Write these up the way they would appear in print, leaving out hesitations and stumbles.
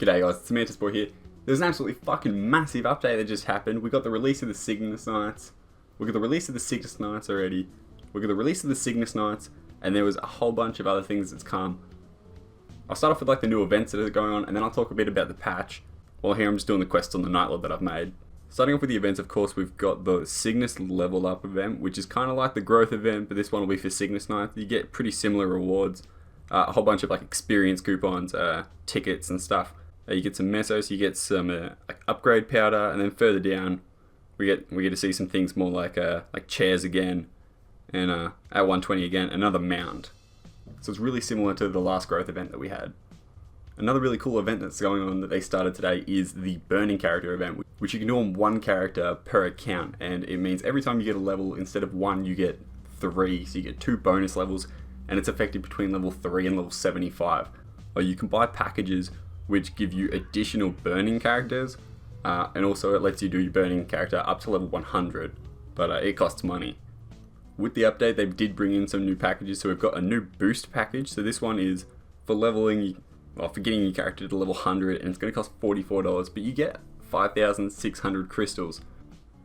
G'day guys, it's Mantis Boy here. There's an absolutely fucking massive update that just happened. We got the release of the Cygnus Knights. We got the release of the Cygnus Knights already. We got the release of the Cygnus Knights, and there was a whole bunch of other things that's come. I'll start off with like the new events that are going on, and then I'll talk a bit about the patch. While here I'm just doing the quests on the Night Lord that I've made. Starting off with the events, of course, we've got the Cygnus Level Up event, which is kind of like the growth event, but this one will be for Cygnus Knights. You get pretty similar rewards. A whole bunch of like experience coupons, tickets and stuff. You get some mesos, you get some like upgrade powder, and then further down we get to see some things more like chairs again, and at 120 again, another mound. So it's really similar to the last growth event that we had. Another really cool event that's going on that they started today is the Burning Character event, which you can do on one character per account, and it means every time you get a level, instead of one, you get 3, so you get 2 bonus levels, and it's effective between level 3 and level 75. Or you can buy packages which give you additional burning characters, and also it lets you do your burning character up to level 100, but it costs money. With the update, they did bring in some new packages, so we've got a new boost package. So this one is for leveling, for getting your character to level 100, and it's going to cost $44, but you get 5,600 crystals.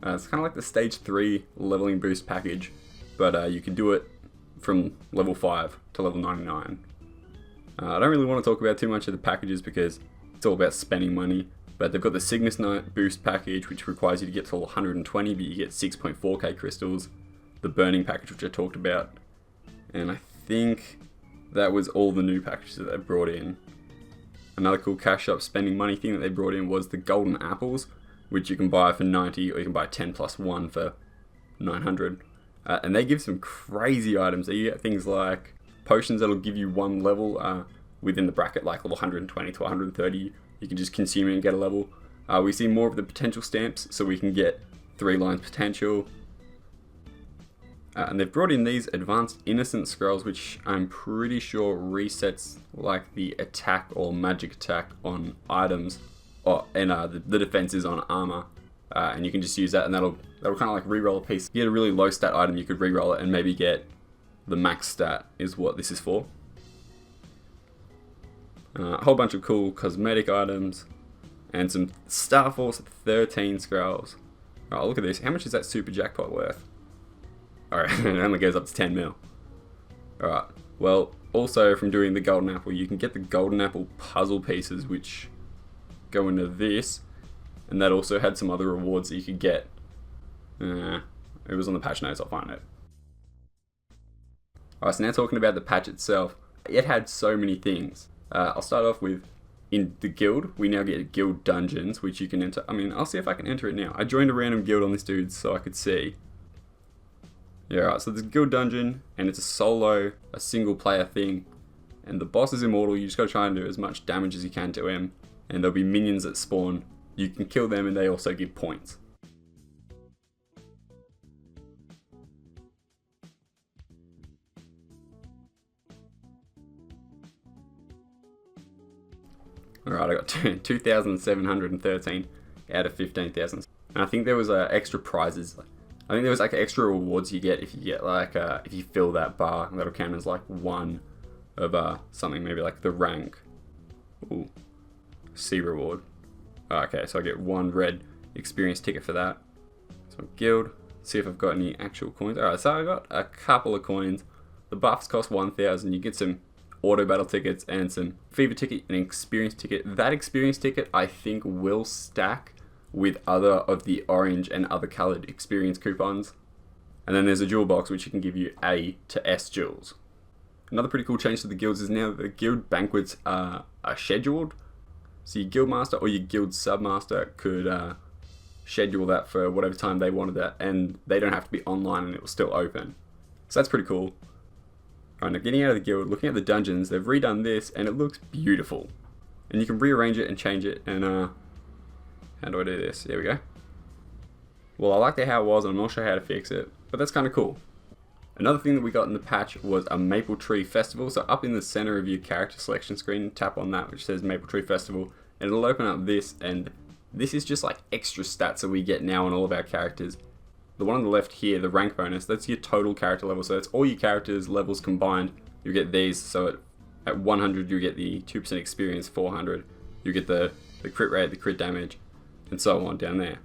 It's kind of like the stage 3 leveling boost package, but you can do it from level 5 to level 99. I don't really want to talk about too much of the packages because it's all about spending money, but they've got the Cygnus Knight boost package, which requires you to get to level 120, but you get 6.4k crystals. The burning package, which I talked about, and I think that was all the new packages that they brought in. Another cool cash up spending money thing that they brought in was the golden apples, which you can buy for 90, or you can buy 10 plus 1 for 900. And they give some crazy items. You get things like potions that'll give you 1 level within the bracket, like level 120 to 130. You can just consume it and get a level. We see more of the potential stamps, so we can get 3 lines potential. And they've brought in these advanced innocent scrolls, which I'm pretty sure resets like the attack or magic attack on items, and the defenses on armor. And you can just use that, and that'll kind of like re-roll a piece. You get a really low stat item, you could re-roll it and maybe get the max stat is what this is for. A whole bunch of cool cosmetic items and some Star Force 13 scrolls. Oh, look at this. How much is that super jackpot worth? Alright, it only goes up to 10 mil. Alright, well, also from doing the golden apple, you can get the golden apple puzzle pieces, which go into this, and that also had some other rewards that you could get. It was on the patch notes, I'll find it. Alright, so now talking about the patch itself, it had so many things. I'll start off with, in the guild, we now get guild dungeons, which you can enter. I mean, I'll see if I can enter it now. I joined a random guild on this dude so I could see. Yeah, right, so there's a guild dungeon, and it's a single player thing, and the boss is immortal. You just gotta try and do as much damage as you can to him, and there'll be minions that spawn. You can kill them, and they also give points. Alright, I got 2,713 out of 15,000. And I think there was extra prizes. I think there was like extra rewards you get if you get like if you fill that bar. That'll count as like 1 of something, maybe like the rank. Ooh, C reward. Okay, so I get 1 red experience ticket for that. So guild, see if I've got any actual coins. Alright, so I got a couple of coins. The buffs cost 1,000. You get some auto battle tickets and some fever ticket and experience ticket. That experience ticket I think will stack with other of the orange and other coloured experience coupons. And then there's a jewel box which you can give you A to S jewels. Another pretty cool change to the guilds is now the guild banquets are scheduled. So your guild master or your guild submaster could schedule that for whatever time they wanted that, and they don't have to be online and it will still open. So that's pretty cool. Alright, now getting out of the guild, looking at the dungeons, they've redone this and it looks beautiful. And you can rearrange it and change it, and how do I do this? There we go. Well, I like how it was, and I'm not sure how to fix it, but that's kind of cool. Another thing that we got in the patch was a Maple Tree Festival. So up in the center of your character selection screen, tap on that which says Maple Tree Festival, and it'll open up this, and this is just like extra stats that we get now on all of our characters. The one on the left here, the rank bonus, that's your total character level. So that's all your characters' levels combined. You get these. So at 100, you get the 2% experience, 400. You get the crit rate, the crit damage, and so on down there.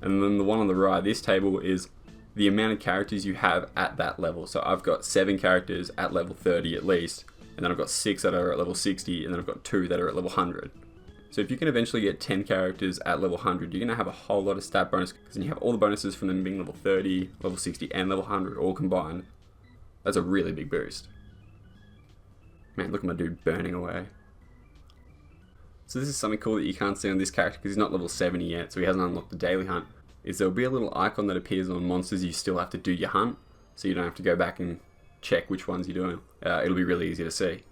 And then the one on the right, this table is the amount of characters you have at that level. So I've got 7 characters at level 30 at least, and then I've got 6 that are at level 60, and then I've got 2 that are at level 100. So if you can eventually get 10 characters at level 100, you're going to have a whole lot of stat bonus, because you have all the bonuses from them being level 30, level 60, and level 100 all combined. That's a really big boost. Man, look at my dude burning away. So this is something cool that you can't see on this character because he's not level 70 yet, so he hasn't unlocked the daily hunt. Is there'll be a little icon that appears on monsters you still have to do your hunt, so you don't have to go back and check which ones you're doing. It'll be really easy to see.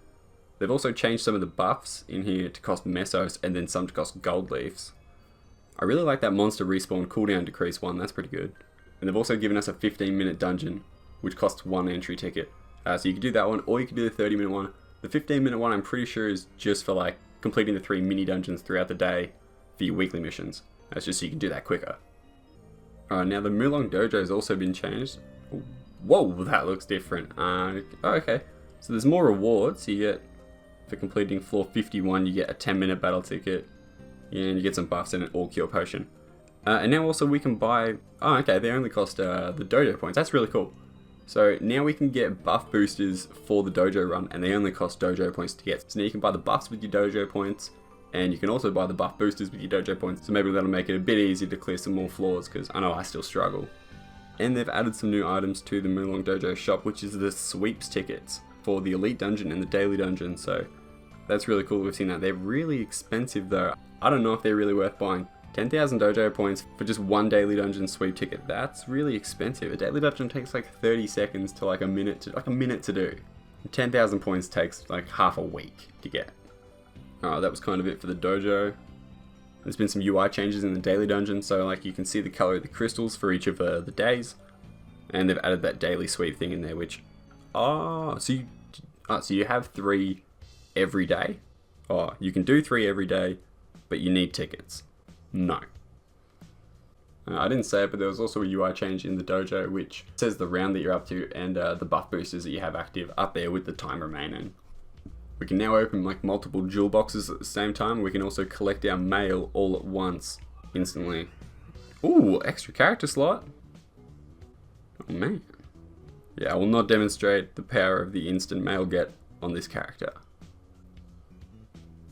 They've also changed some of the buffs in here to cost mesos and then some to cost gold leaves. I really like that monster respawn cooldown decrease one, that's pretty good. And they've also given us a 15-minute dungeon, which costs 1 entry ticket. So you can do that one, or you can do the 30-minute one. The 15-minute one I'm pretty sure is just for like completing the 3 mini dungeons throughout the day for your weekly missions. That's just so you can do that quicker. Alright, now the Moonlong Dojo has also been changed. Whoa, that looks different. Okay, so there's more rewards. You get, for completing floor 51, you get a 10-minute battle ticket, and you get some buffs and an all-cure potion. And now also we can buy, oh okay, they only cost the dojo points. That's really cool. So now we can get buff boosters for the dojo run, and they only cost dojo points to get. So now you can buy the buffs with your dojo points, and you can also buy the buff boosters with your dojo points. So maybe that'll make it a bit easier to clear some more floors, because I know I still struggle. And they've added some new items to the Moonlong Dojo shop, which is the sweeps tickets for the elite dungeon and the daily dungeon. So that's really cool that we've seen that. They're really expensive though. I don't know if they're really worth buying. 10,000 dojo points for just 1 daily dungeon sweep ticket. That's really expensive. A daily dungeon takes like 30 seconds to like a minute to do. 10,000 points takes like half a week to get. That was kind of it for the dojo. There's been some UI changes in the daily dungeon, so like you can see the color of the crystals for each of the days, and they've added that daily sweep thing in there. Which, so you have 3 every day. You can do 3 every day, but you need tickets. No. I didn't say it, but there was also a UI change in the dojo which says the round that you're up to and the buff boosters that you have active up there with the time remaining. We can now open like multiple jewel boxes at the same time. We can also collect our mail all at once, instantly. Ooh, extra character slot. Oh man. Yeah, I will not demonstrate the power of the instant mail get on this character.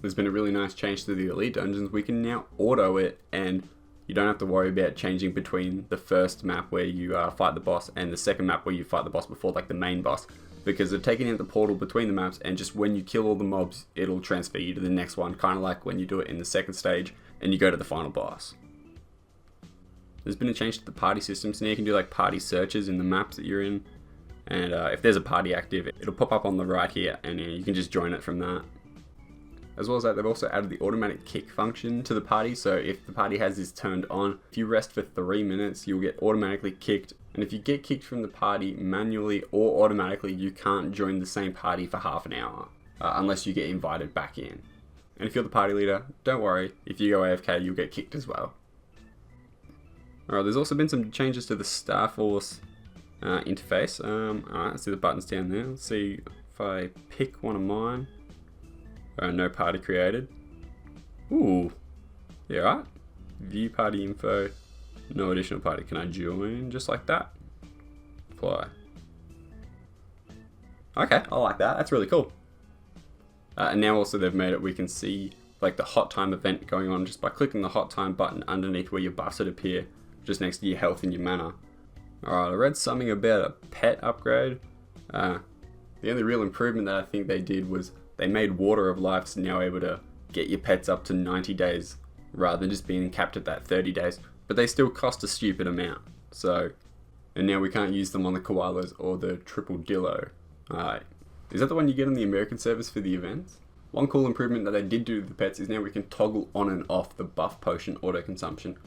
There's been a really nice change to the elite dungeons. We can now auto it, and you don't have to worry about changing between the first map where you fight the boss and the second map where you fight the boss before like the main boss. Because they've taken out the portal between the maps, and just when you kill all the mobs, it'll transfer you to the next one, kind of like when you do it in the second stage and you go to the final boss. There's been a change to the party system, so now you can do like party searches in the maps that you're in, and if there's a party active, it'll pop up on the right here, and you can just join it from that. As well as that, they've also added the automatic kick function to the party, so if the party has this turned on, if you rest for 3 minutes, you'll get automatically kicked. And if you get kicked from the party manually or automatically, you can't join the same party for half an hour, unless you get invited back in. And if you're the party leader, don't worry, if you go AFK, you'll get kicked as well. Alright, there's also been some changes to the Star Force interface. Alright, let's see the buttons down there. Let's see if I pick one of mine. No party created. Ooh, yeah, right. View party info. No additional party. Can I join just like that? Apply. Okay, I like that. That's really cool. And now also they've made it we can see like the hot time event going on just by clicking the hot time button underneath where your buffs would appear, just next to your health and your mana. Alright, I read something about a pet upgrade. The only real improvement that I think they did was they made Water of Life now able to get your pets up to 90 days rather than just being capped at that 30 days. But they still cost a stupid amount. So, and now we can't use them on the koalas or the triple dillo. Is that the one you get on the American service for the events? One cool improvement that they did do to the pets is now we can toggle on and off the buff potion auto consumption.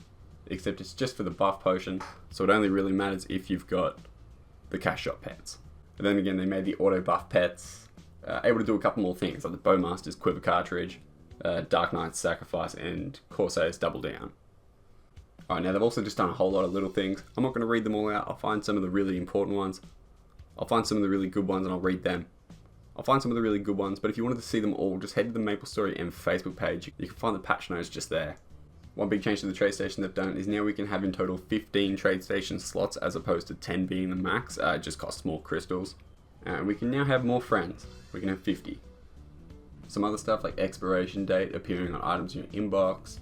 Except it's just for the buff potion, so it only really matters if you've got the cash shop pets. But then again, they made the auto buff pets able to do a couple more things, like the Bowmaster's Quiver Cartridge, Dark Knight's Sacrifice, and Corsair's Double Down. Alright, now they've also just done a whole lot of little things. I'm not going to read them all out. I'll find some of the really important ones. I'll find some of the really good ones and I'll read them. I'll find some of the really good ones, but if you wanted to see them all, just head to the MapleStory and Facebook page. You can find the patch notes just there. One big change to the trade station they've done is now we can have in total 15 trade station slots as opposed to 10 being the max. It just costs more crystals. And we can now have more friends. We can have 50. Some other stuff like expiration date appearing on items in your inbox,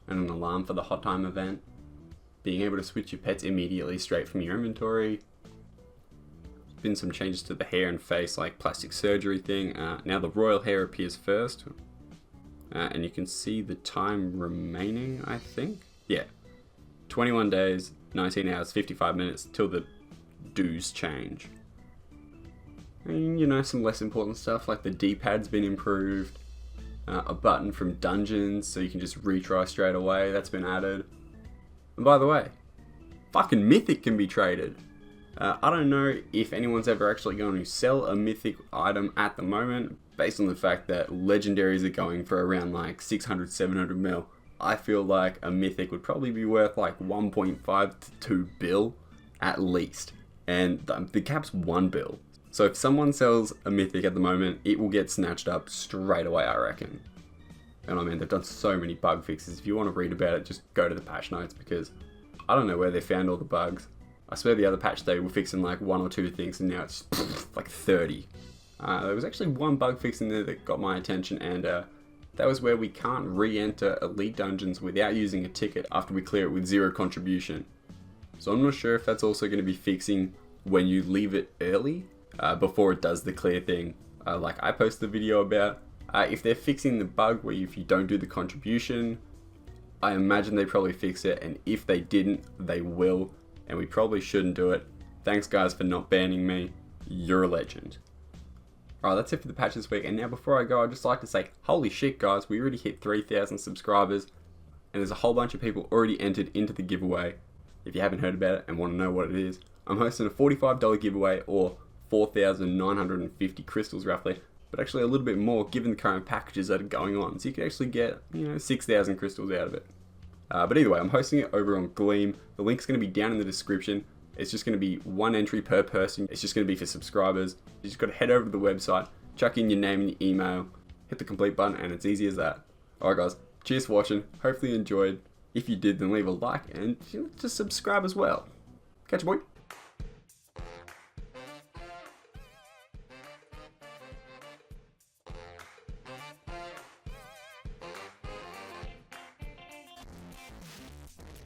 and an alarm for the hot time event. Being able to switch your pets immediately straight from your inventory. There's been some changes to the hair and face, like plastic surgery thing. Now the royal hair appears first. And you can see the time remaining, I think. Yeah. 21 days, 19 hours, 55 minutes till the dues change. And, you know, some less important stuff like the D-pad's been improved. A button from dungeons so you can just retry straight away. That's been added. And by the way, fucking Mythic can be traded. I don't know if anyone's ever actually going to sell a Mythic item at the moment, based on the fact that legendaries are going for around like 600, 700 mil. I feel like a Mythic would probably be worth like 1.5 to 2 bill at least. And the cap's 1 bill. So if someone sells a Mythic at the moment, it will get snatched up straight away, I reckon. And I mean, they've done so many bug fixes. If you want to read about it, just go to the patch notes, because I don't know where they found all the bugs. I swear the other patch they were fixing like 1 or 2 things, and now it's like 30. There was actually one bug fix in there that got my attention, and that was where we can't re-enter elite dungeons without using a ticket after we clear it with 0 contribution. So I'm not sure if that's also going to be fixing when you leave it early, before it does the clear thing, like I posted a video about. If they're fixing the bug where if you don't do the contribution, I imagine they probably fix it, and if they didn't, they will, and we probably shouldn't do it. Thanks guys for not banning me. You're a legend. Alright, that's it for the patch this week, and now before I go, I'd just like to say, holy shit guys, we already hit 3,000 subscribers, and there's a whole bunch of people already entered into the giveaway. If you haven't heard about it and want to know what it is, I'm hosting a $45 giveaway, or 4,950 crystals roughly, but actually a little bit more given the current packages that are going on, so you could actually get, 6,000 crystals out of it. But either way, I'm hosting it over on Gleam. The link's going to be down in the description. It's just going to be 1 entry per person. It's just going to be for subscribers. You just got to head over to the website, chuck in your name and your email, hit the complete button, and it's easy as that. Alright guys, cheers for watching. Hopefully you enjoyed. If you did, then leave a like and just subscribe as well. Catch you, boy.